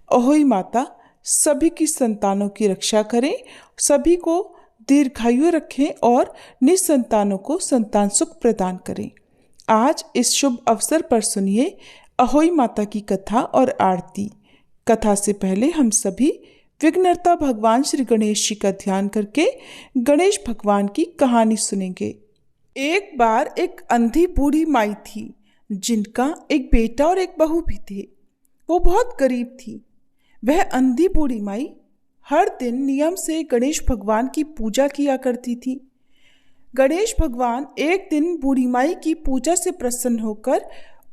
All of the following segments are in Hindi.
अहोई माता सभी की संतानों की रक्षा करें, सभी को दीर्घायु रखें और निसंतानों को संतान सुख प्रदान करें। आज इस शुभ अवसर पर सुनिए अहोई माता की कथा और आरती। कथा से पहले हम सभी विघ्नहर्ता भगवान श्री गणेश जी का ध्यान करके गणेश भगवान की कहानी सुनेंगे। एक बार एक अंधी बूढ़ी माई थी, जिनका एक बेटा और एक बहू भी थे। वो बहुत गरीब थी। वह अंधी बूढ़ी माई हर दिन नियम से गणेश भगवान की पूजा किया करती थी। गणेश भगवान एक दिन बूढ़ी माई की पूजा से प्रसन्न होकर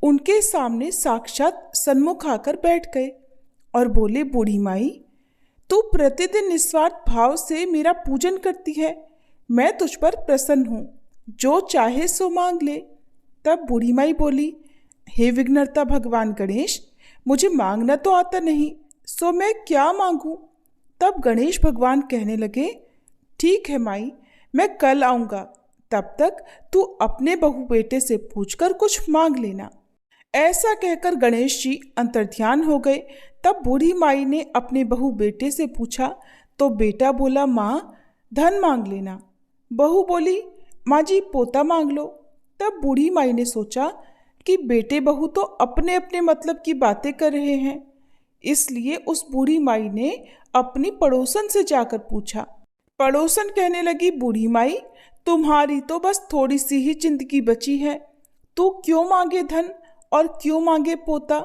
उनके सामने साक्षात सन्मुख आकर बैठ गए और बोले, बूढ़ी माई, तू प्रतिदिन निस्वार्थ भाव से मेरा पूजन करती है, मैं तुझ पर प्रसन्न हूँ, जो चाहे सो मांग ले। तब बूढ़ी माई बोली, हे विघ्नहर्ता भगवान गणेश, मुझे मांगना तो आता नहीं, सो मैं क्या मांगूं? तब गणेश भगवान कहने लगे, ठीक है माई, मैं कल आऊँगा, तब तक तू अपने बहू बेटे से पूछकर कुछ मांग लेना। ऐसा कहकर गणेश जी अंतर्ध्यान हो गए। तब बूढ़ी माई ने अपने बहू बेटे से पूछा तो बेटा बोला, माँ धन मांग लेना। बहू बोली, माँ जी पोता मांग लो। तब बूढ़ी माई ने सोचा कि बेटे बहू तो अपने अपने मतलब की बातें कर रहे हैं, इसलिए उस बूढ़ी माई ने अपनी पड़ोसन से जाकर पूछा। पड़ोसन कहने लगी, बूढ़ी माई, तुम्हारी तो बस थोड़ी सी ही जिंदगी बची है, तू क्यों मांगे धन और क्यों मांगे पोता?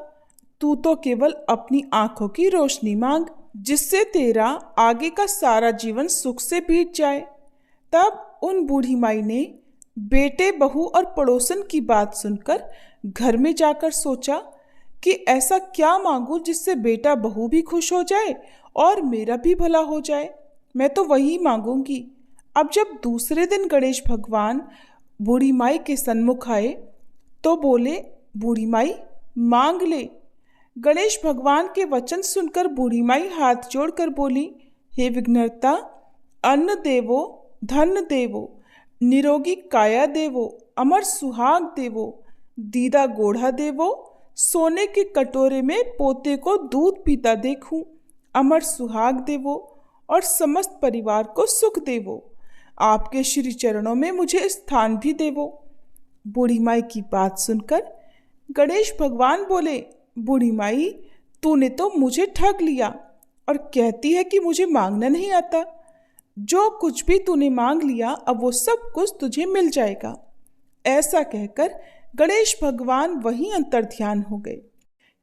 तू तो केवल अपनी आंखों की रोशनी मांग, जिससे तेरा आगे का सारा जीवन सुख से बीत जाए। तब उन बूढ़ी माई ने बेटे बहू और पड़ोसन की बात सुनकर घर में जाकर सोचा कि ऐसा क्या मांगूं जिससे बेटा बहू भी खुश हो जाए और मेरा भी भला हो जाए। मैं तो वही मांगूंगी। अब जब दूसरे दिन गणेश भगवान बूढ़ी माई के सन्मुख आए तो बोले, बूढ़ी माई मांग ले। गणेश भगवान के वचन सुनकर बूढ़ी माई हाथ जोड़कर बोली, हे विघ्नहर्ता, अन्न देवो, धन देवो, निरोगी काया देवो, अमर सुहाग देवो, दीदा गोढ़ा देवो, सोने के कटोरे में पोते को दूध पीता देखूं, अमर सुहाग देवो और समस्त परिवार को सुख देवो, आपके श्री चरणों में मुझे स्थान भी देवो। बूढ़ी माई की बात सुनकर गणेश भगवान बोले, बूढ़ी माई, तूने तो मुझे ठग लिया और कहती है कि मुझे मांगना नहीं आता। जो कुछ भी तूने मांग लिया अब वो सब कुछ तुझे मिल जाएगा। ऐसा कहकर गणेश भगवान वहीं अंतर्ध्यान हो गए।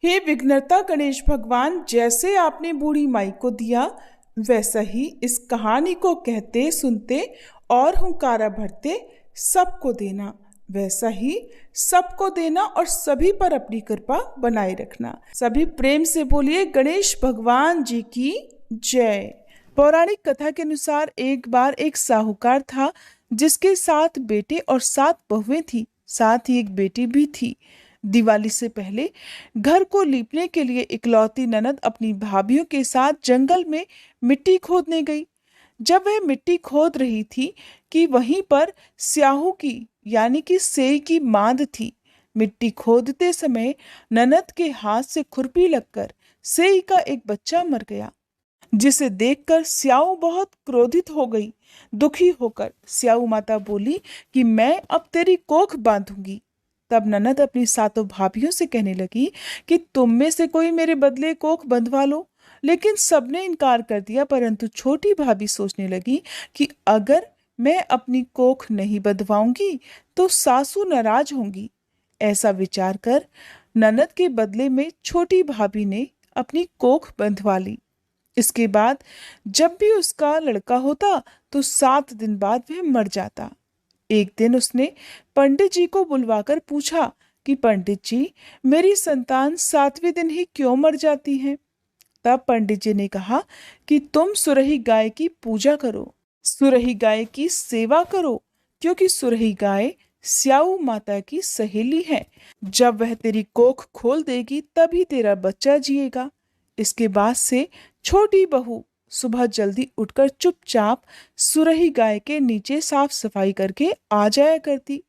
हे विघ्नहर्ता गणेश भगवान, जैसे आपने बूढ़ी माई को दिया वैसा ही इस कहानी को कहते सुनते और हुंकारा भरते सबको देना, वैसा ही सबको देना और सभी पर अपनी कृपा बनाए रखना। सभी प्रेम से बोलिए, गणेश भगवान जी की जय। पौराणिक कथा के अनुसार एक बार एक साहूकार था, जिसके 7 बेटे और 7 बहुएं थी, साथ ही एक बेटी भी थी। दिवाली से पहले घर को लीपने के लिए इकलौती ननद अपनी भाभीयों के साथ जंगल में मिट्टी खोदने गई। जब वह मिट्टी खोद रही थी कि वहीं पर स्याहू की यानी कि सेई की मांद थी। मिट्टी खोदते समय ननद के हाथ से खुरपी लगकर सेई का एक बच्चा मर गया, जिसे देखकर स्याऊ बहुत क्रोधित हो गई। दुखी होकर स्याऊ माता बोली कि मैं अब तेरी कोख बांधूंगी। तब ननद अपनी 7 भाभियों से कहने लगी कि तुम में से कोई मेरे बदले कोख बंधवा लो, लेकिन सबने इनकार कर दिया। परंतु छोटी भाभी सोचने लगी कि अगर मैं अपनी कोख नहीं बंधवाऊंगी तो सासू नाराज होंगी। ऐसा विचार कर ननद के बदले में छोटी भाभी ने अपनी कोख बंधवा ली। इसके बाद जब भी उसका लड़का होता तो 7 दिन बाद वह मर जाता। एक दिन उसने पंडित जी को बुलवाकर पूछा कि पंडित जी, मेरी संतान 7वें दिन ही क्यों मर जाती है? तब पंडित जी ने कहा कि तुम सुरही गाय की पूजा करो, सुरही गाय की सेवा करो, क्योंकि सुरही गाय स्याऊ माता की सहेली है। जब वह तेरी कोख खोल देगी तभी तेरा बच्चा जिएगा। इसके बाद से छोटी बहू सुबह जल्दी उठकर चुपचाप सुरही गाय के नीचे साफ सफाई करके आ जाया करती।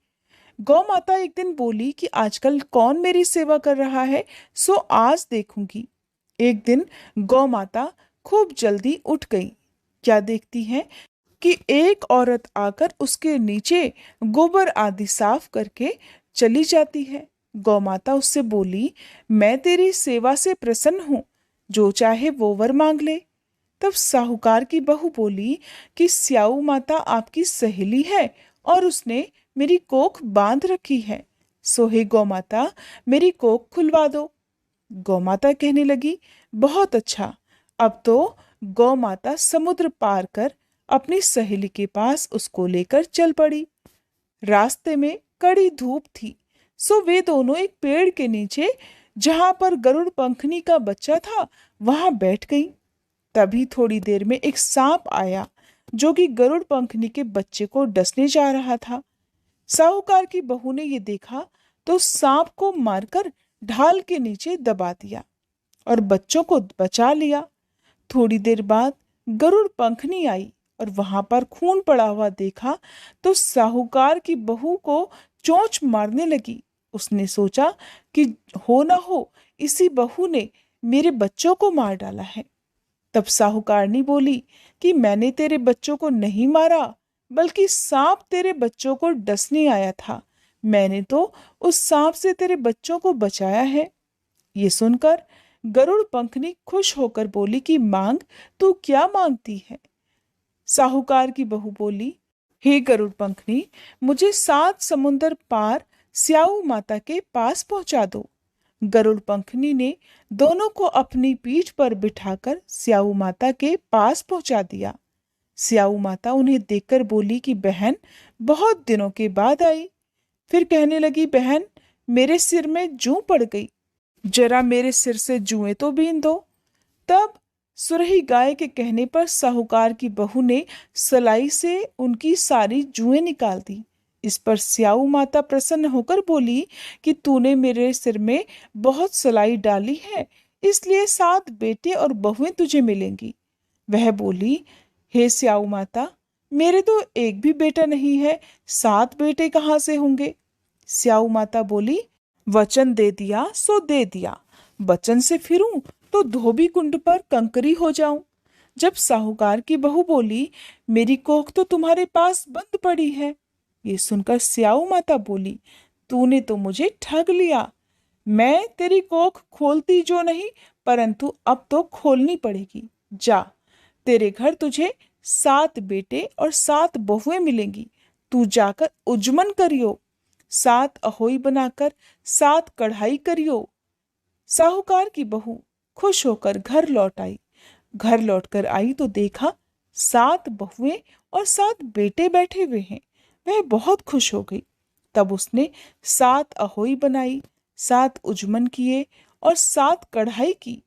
गौ माता एक दिन बोली कि आजकल कौन मेरी सेवा कर रहा है, सो आज देखूंगी। एक दिन गौ माता खूब जल्दी उठ गई। क्या देखती है कि एक औरत आकर उसके नीचे गोबर आदि साफ करके चली जाती है। गौ माता उससे बोली, मैं तेरी सेवा से प्रसन्न हूँ, जो चाहे वो वर मांग ले। तब साहूकार की बहू बोली कि स्याऊ माता आपकी सहेली है और उसने मेरी कोख बांध रखी है, सो हे गौ माता मेरी कोख खुलवा दो। गौ माता कहने लगी, बहुत अच्छा। अब तो गौ माता समुद्र पार कर अपनी सहेली के पास उसको लेकर चल पड़ी। रास्ते में कड़ी धूप थी, सो वे दोनों एक पेड़ के नीचे, जहां पर गरुड़ पंखनी का बच्चा था, वहां बैठ गई। तभी थोड़ी देर में एक सांप आया, जो कि गरुड़ पंखनी के बच्चे को डसने जा रहा था। साहूकार की बहू ने ये देखा तो सांप को मारकर ढाल के नीचे दबा दिया और बच्चों को बचा लिया। थोड़ी देर बाद गरुड़ पंखनी आई और वहां पर खून पड़ा हुआ देखा तो साहूकार की बहू को चोंच मारने लगी। उसने सोचा कि हो ना हो इसी बहू ने मेरे बच्चों को मार डाला है। तब साहूकारनी बोली कि मैंने तेरे बच्चों को नहीं मारा, बल्कि सांप तेरे बच्चों को डसने आया था। मैंने तो उस सांप से तेरे बच्चों को बचाया है। ये सुनकर गरुड़ पंखनी खुश होकर बोली कि मांग, तू क्या मांगती है? साहूकार की बहू बोली, हे गरुड़ पंखनी, मुझे 7 समुंदर पार स्याऊ माता के पास पहुंचा दो। गरुड़ पंखनी ने दोनों को अपनी पीठ पर बिठाकर स्याऊ माता के पास पहुंचा दिया। स्याऊ माता उन्हें देखकर बोली कि बहन, बहुत दिनों के बाद आई। फिर कहने लगी, बहन मेरे सिर में जूं पड़ गई, जरा मेरे सिर से जुएं तो बीन दो। तब सुरही गाय के कहने पर साहूकार की बहू ने सलाई से उनकी सारी जुएं निकाल दी। इस पर स्याऊ माता प्रसन्न होकर बोली कि तूने मेरे सिर में बहुत सलाई डाली है, इसलिए 7 बेटे और बहुएं तुझे मिलेंगी। वह बोली, हे स्याऊ माता, मेरे तो एक भी बेटा नहीं है, 7 बेटे कहाँ से होंगे? स्याऊ माता बोली, वचन दे दिया सो दे दिया, वचन से फिरूं तो धोबी कुंड पर कंकरी हो जाऊं। जब साहूकार की बहू बोली, मेरी कोख तो तुम्हारे पास बंद पड़ी है। ये सुनकर स्याऊ माता बोली, तूने तो मुझे ठग लिया। मैं तेरी कोख खोलती जो नहीं, परंतु अब तो खोलनी पड़ेगी। जा, तेरे घर तुझे 7 बेटे और 7 बहुएं मिलेंगी। तू जाकर उज्जमन करियो, 7 अहोई बनाकर 7 कढ़ाई करियो। साहूकार की बहू खुश होकर घर लौट आई। घर लौटकर आई तो देखा 7 बहुएं और 7 बेटे बैठे हुए हैं। वह बहुत खुश हो गई। तब उसने 7 अहोई बनाई, 7 उज्जमन किए और 7 कढ़ाई की।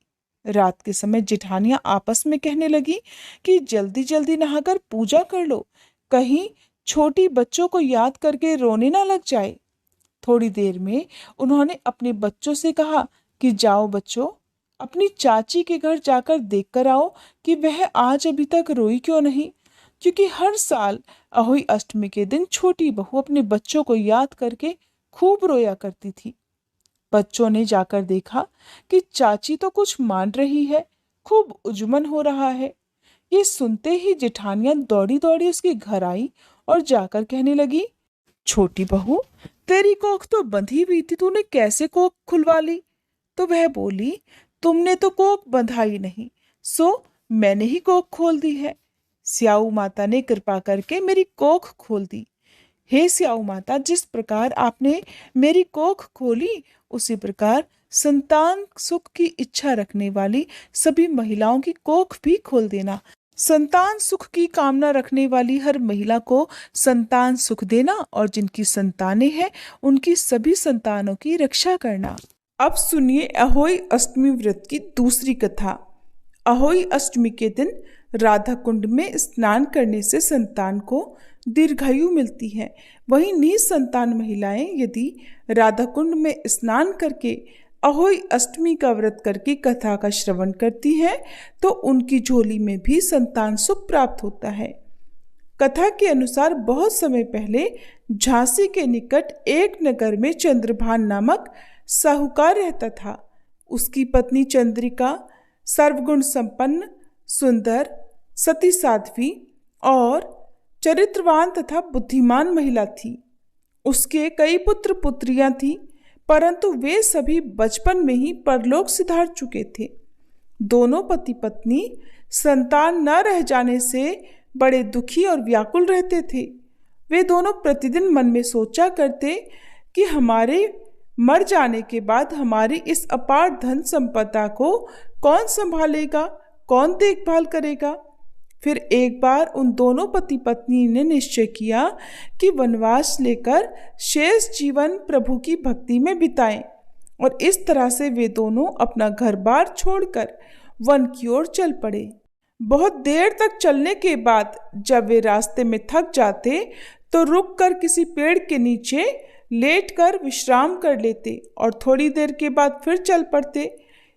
रात के समय जेठानियां आपस में कहने लगी कि जल्दी जल्दी नहाकर पूजा कर लो, कहीं छोटी बच्चों को याद करके रोने ना लग जाए। थोड़ी देर में उन्होंने अपने बच्चों से कहा कि जाओ बच्चों, अपनी चाची के घर जाकर देख कर आओ कि वह आज अभी तक रोई क्यों नहीं, क्योंकि हर साल अहोई अष्टमी के दिन छोटी बहू अपने बच्चों को याद करके खूब रोया करती थी। बच्चों ने जाकर देखा कि चाची तो कुछ मान रही है, खूब उज्जमन हो रहा है। ये सुनते ही जेठानियां दौड़ी दौड़ी उसके घर आई और जाकर कहने लगी, छोटी बहू, तेरी कोख तो बंधी हुई थी, तूने कैसे कोख खुलवा ली? तो वह बोली, तुमने तो कोख बंधाई नहीं, सो मैंने ही कोख खोल दी है। स्याऊ माता ने कृपा करके मेरी कोख खोल दी। हे स्याऊ माता, जिस प्रकार आपने मेरी कोख खोली, उसी प्रकार संतान सुख की इच्छा रखने वाली सभी महिलाओं की कोख भी खोल देना। संतान सुख की कामना रखने वाली हर महिला को संतान सुख देना और जिनकी संतानें हैं उनकी सभी संतानों की रक्षा करना। अब सुनिए अहोई अष्टमी व्रत की दूसरी कथा। अहोई अष्टमी के दिन राधा कुंड में स्नान करने से संतान को दीर्घायु मिलती है। वहीं निसंतान महिलाएं यदि राधा कुंड में स्नान करके अहोई अष्टमी का व्रत करके कथा का श्रवण करती हैं तो उनकी झोली में भी संतान सुख प्राप्त होता है। कथा के अनुसार बहुत समय पहले झांसी के निकट एक नगर में चंद्रभान नामक साहूकार रहता था। उसकी पत्नी चंद्रिका सर्वगुण संपन्न, सुंदर, सती साध्वी और चरित्रवान तथा बुद्धिमान महिला थी। उसके कई पुत्र पुत्रियां थीं, परंतु वे सभी बचपन में ही परलोक सिधार चुके थे। दोनों पति पत्नी संतान न रह जाने से बड़े दुखी और व्याकुल रहते थे। वे दोनों प्रतिदिन मन में सोचा करते कि हमारे मर जाने के बाद हमारी इस अपार धन संपदा को कौन संभालेगा, कौन देखभाल करेगा। फिर एक बार उन दोनों पति पत्नी ने निश्चय किया कि वनवास लेकर शेष जीवन प्रभु की भक्ति में बिताएं, और इस तरह से वे दोनों अपना घर बार छोड़कर वन की ओर चल पड़े। बहुत देर तक चलने के बाद जब वे रास्ते में थक जाते तो रुककर किसी पेड़ के नीचे लेटकर विश्राम कर लेते और थोड़ी देर के बाद फिर चल पड़ते।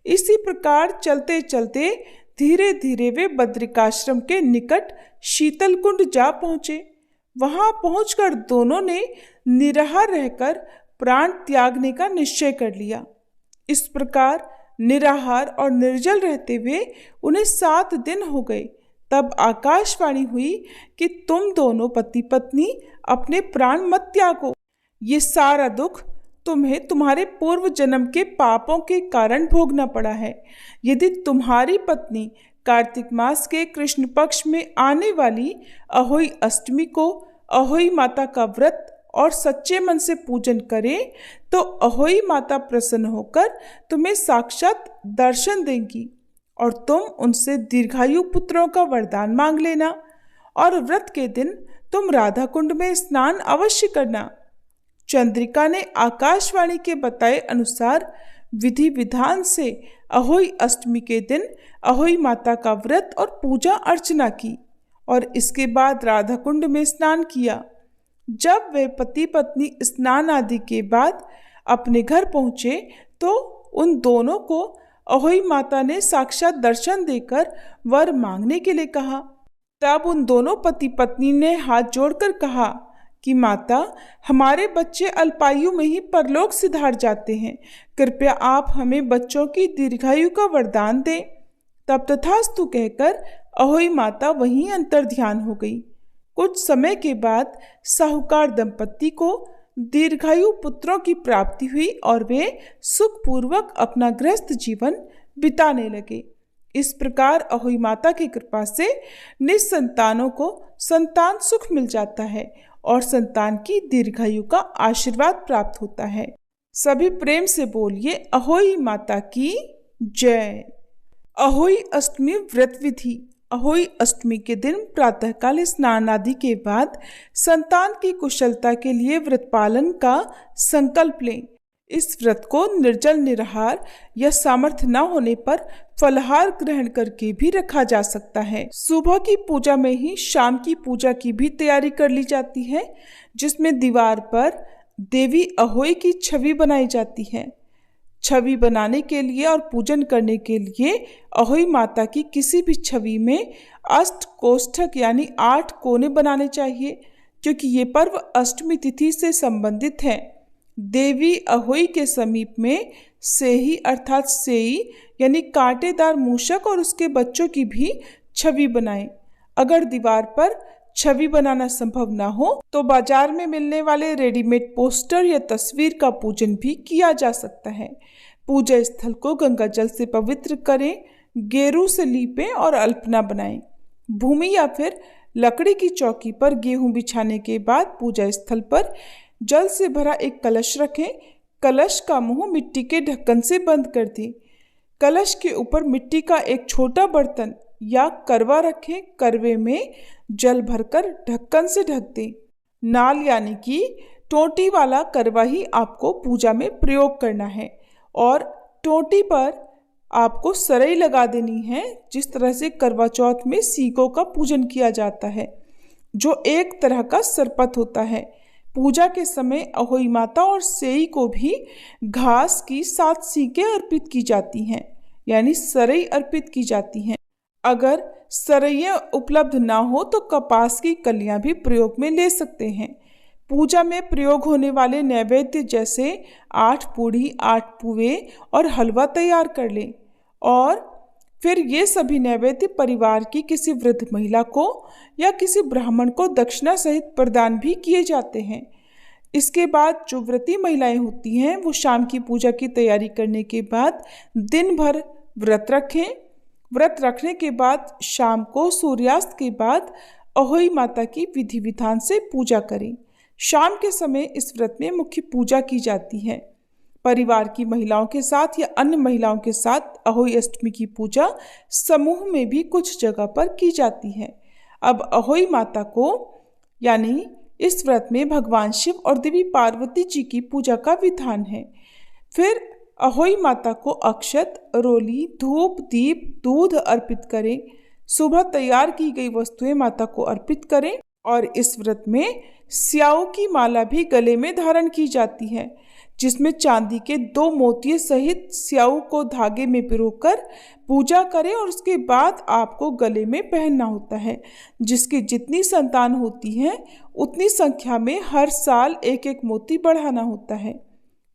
इसी प्रकार चलते चलते धीरे धीरे वे बद्रिकाश्रम के निकट शीतल कुंड जा पहुंचे। वहां पहुंचकर दोनों ने निराहार रहकर प्राण त्यागने का निश्चय कर लिया। इस प्रकार निराहार और निर्जल रहते हुए उन्हें 7 दिन हो गए। तब आकाशवाणी हुई कि तुम दोनों पति पत्नी अपने प्राण मत त्यागो। ये सारा दुख तुम्हें तुम्हारे पूर्व जन्म के पापों के कारण भोगना पड़ा है। यदि तुम्हारी पत्नी कार्तिक मास के कृष्ण पक्ष में आने वाली अहोई अष्टमी को अहोई माता का व्रत और सच्चे मन से पूजन करे तो अहोई माता प्रसन्न होकर तुम्हें साक्षात दर्शन देंगी और तुम उनसे दीर्घायु पुत्रों का वरदान मांग लेना। और व्रत के दिन तुम राधा कुंड में स्नान अवश्य करना। चंद्रिका ने आकाशवाणी के बताए अनुसार विधि विधान से अहोई अष्टमी के दिन अहोई माता का व्रत और पूजा अर्चना की और इसके बाद राधा कुंड में स्नान किया। जब वे पति पत्नी स्नान आदि के बाद अपने घर पहुंचे तो उन दोनों को अहोई माता ने साक्षात दर्शन देकर वर मांगने के लिए कहा। तब उन दोनों पति पत्नी ने हाथ जोड़कर कहा कि माता, हमारे बच्चे अल्पायु में ही परलोक सिधार जाते हैं, कृपया आप हमें बच्चों की दीर्घायु का वरदान दें। तब तथास्तु कहकर अहोई माता वहीं अंतर ध्यान हो गई। कुछ समय के बाद साहूकार दंपत्ति को दीर्घायु पुत्रों की प्राप्ति हुई और वे सुखपूर्वक अपना गृहस्थ जीवन बिताने लगे। इस प्रकार अहोई माता की कृपा से निसंतानों को संतान सुख मिल जाता है और संतान की दीर्घायु का आशीर्वाद प्राप्त होता है। सभी प्रेम से बोलिए अहोई माता की जय। अहोई अष्टमी व्रत विधि। अहोई अष्टमी के दिन प्रातःकाल स्नान आदि के बाद संतान की कुशलता के लिए व्रत पालन का संकल्प लें। इस व्रत को निर्जल निराहार या सामर्थ्य न होने पर फलाहार ग्रहण करके भी रखा जा सकता है। सुबह की पूजा में ही शाम की पूजा की भी तैयारी कर ली जाती है, जिसमें दीवार पर देवी अहोई की छवि बनाई जाती है। छवि बनाने के लिए और पूजन करने के लिए अहोई माता की किसी भी छवि में अष्ट कोष्ठक यानी 8 कोने बनाने चाहिए, क्योंकि ये पर्व अष्टमी तिथि से संबंधित है। देवी अहोई के समीप में सेही अर्थात सेई यानी कांटेदार मूषक और उसके बच्चों की भी छवि बनाएं। अगर दीवार पर छवि बनाना संभव ना हो तो बाजार में मिलने वाले रेडीमेड पोस्टर या तस्वीर का पूजन भी किया जा सकता है। पूजा स्थल को गंगा जल से पवित्र करें, गेरू से लीपें और अल्पना बनाएं। भूमि या फिर लकड़ी की चौकी पर गेहूं बिछाने के बाद पूजा स्थल पर जल से भरा एक कलश रखें। कलश का मुंह मिट्टी के ढक्कन से बंद कर दें। कलश के ऊपर मिट्टी का एक छोटा बर्तन या करवा रखें। करवे में जल भरकर ढक्कन से ढक दें। नाल यानी कि टोंटी वाला करवा ही आपको पूजा में प्रयोग करना है और टोंटी पर आपको सरई लगा देनी है, जिस तरह से करवा चौथ में सीकों का पूजन किया जाता है, जो एक तरह का सरपत होता है। पूजा के समय अहोई माता और सेई को भी घास की 7 सीकें अर्पित की जाती हैं, यानी सरई अर्पित की जाती हैं। अगर सरैया उपलब्ध ना हो तो कपास की कलियां भी प्रयोग में ले सकते हैं। पूजा में प्रयोग होने वाले नैवेद्य जैसे 8 पूड़ी, 8 पुए और हलवा तैयार कर लें और फिर ये सभी नैवेद्य परिवार की किसी वृद्ध महिला को या किसी ब्राह्मण को दक्षिणा सहित प्रदान भी किए जाते हैं। इसके बाद जो व्रती महिलाएं होती हैं वो शाम की पूजा की तैयारी करने के बाद दिन भर व्रत रखें। व्रत रखने के बाद शाम को सूर्यास्त के बाद अहोई माता की विधि विधान से पूजा करें। शाम के समय इस व्रत में मुख्य पूजा की जाती है। परिवार की महिलाओं के साथ या अन्य महिलाओं के साथ अहोई अष्टमी की पूजा समूह में भी कुछ जगह पर की जाती है। अब अहोई माता को यानी इस व्रत में भगवान शिव और देवी पार्वती जी की पूजा का विधान है। फिर अहोई माता को अक्षत, रोली, धूप, दीप, दूध अर्पित करें। सुबह तैयार की गई वस्तुएं माता को अर्पित करें और इस व्रत में स्याऊ की माला भी गले में धारण की जाती है, जिसमें चांदी के 2 मोतिये सहित स्याऊ को धागे में पिरोकर पूजा करें और उसके बाद आपको गले में पहनना होता है। जिसकी जितनी संतान होती है उतनी संख्या में हर साल एक एक मोती बढ़ाना होता है।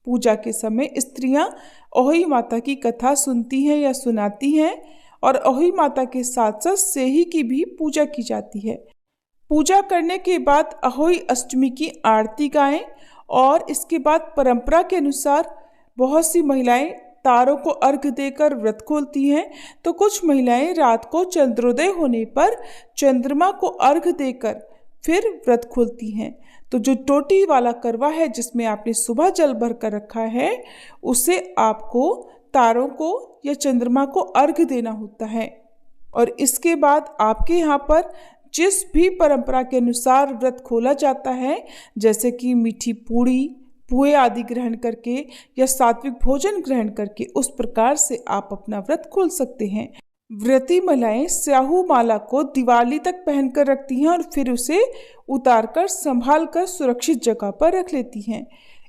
पूजा के समय स्त्रियां अहोई माता की कथा सुनती हैं या सुनाती हैं और अहोई माता के साथ साथ सेही की भी पूजा की जाती है। पूजा करने के बाद अहोई अष्टमी की आरती गाएं और इसके बाद परंपरा के अनुसार बहुत सी महिलाएं तारों को अर्घ देकर व्रत खोलती हैं, तो कुछ महिलाएं रात को चंद्रोदय होने पर चंद्रमा को अर्घ देकर फिर व्रत खोलती हैं। तो जो टोटी वाला करवा है जिसमें आपने सुबह जल भर कर रखा है, उसे आपको तारों को या चंद्रमा को अर्घ देना होता है। और इसके बाद आपके यहाँ पर जिस भी परंपरा के अनुसार व्रत खोला जाता है, जैसे कि मीठी पूड़ी, पुए आदि ग्रहण करके या सात्विक भोजन ग्रहण करके, उस प्रकार से आप अपना व्रत खोल सकते हैं। व्रती महिलाएं स्याहू माला को दिवाली तक पहनकर रखती हैं और फिर उसे उतारकर संभाल कर सुरक्षित जगह पर रख लेती हैं।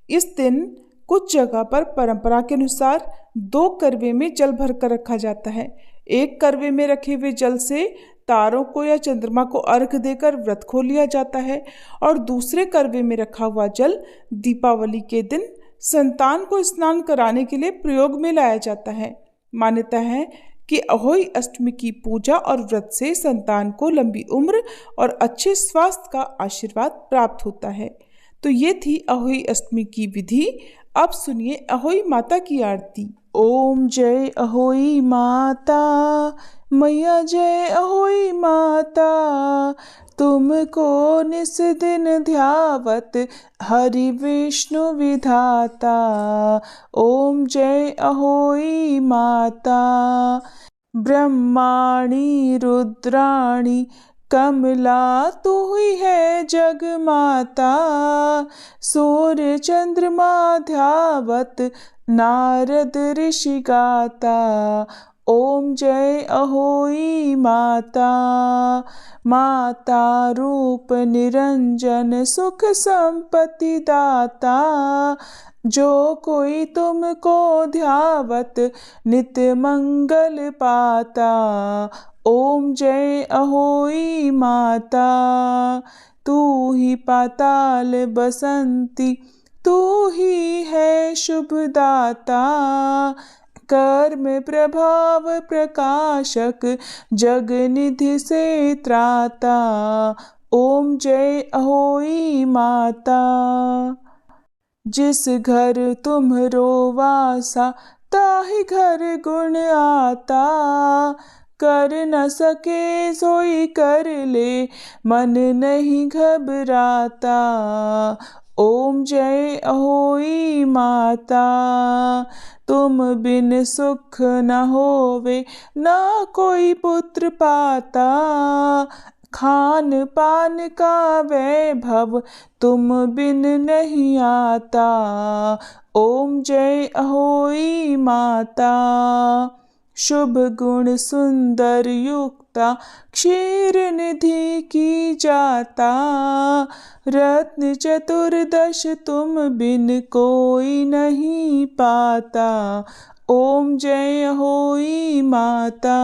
इस दिन कुछ जगह पर परंपरा के अनुसार 2 करवे में जल भर कर रखा जाता है। एक करवे में रखे हुए जल से तारों को या चंद्रमा को अर्घ देकर व्रत खोल लिया जाता है और दूसरे करवे में रखा हुआ जल दीपावली के दिन संतान को स्नान कराने के लिए प्रयोग में लाया जाता है। मान्यता है कि अहोई अष्टमी की पूजा और व्रत से संतान को लंबी उम्र और अच्छे स्वास्थ्य का आशीर्वाद प्राप्त होता है। तो ये थी अहोई अष्टमी की विधि। अब सुनिए अहोई माता की आरती। ओम जय अहोई माता, मैया जय अहोई माता, तुमको निस दिन ध्यावत हरि विष्णु विधाता। ओम जय अहोई माता, ब्रह्माणी रुद्राणी कमला तू ही है जग माता, सूर्य चंद्रमा ध्यावत नारद ऋषि गाता। ओम जय अहोई माता, माता रूप निरंजन सुख संपत्ति दाता, जो कोई तुमको ध्यावत नित्य मंगल पाता। ओम जय अहोई माता, तू ही पाताल बसंती, तू ही है शुभ दाता, कर्म प्रभाव प्रकाशक जग निधि से त्राता। ओम जय अहोई माता, जिस घर तुम्हरो वासा ताहि घर गुण आता, कर न सके सोई कर ले मन नहीं घबराता। ओम जय अहोई माता, तुम बिन सुख न होवे ना कोई पुत्र पाता, खान पान का वैभव तुम बिन नहीं आता। ओम जय अहोई माता, शुभ गुण सुंदर युक्ता क्षीर निधि की जाता, रत्न चतुर्दश तुम बिन कोई नहीं पाता। ओम जय अहोई माता,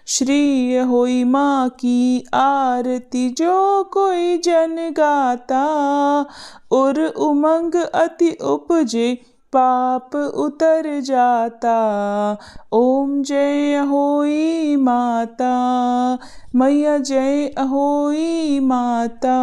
श्री अहोई माँ की आरती जो कोई जन गाता, उर उमंग अति उपजे पाप उतर जाता। ओम जय अहोई माता, मैया जय अहोई माता।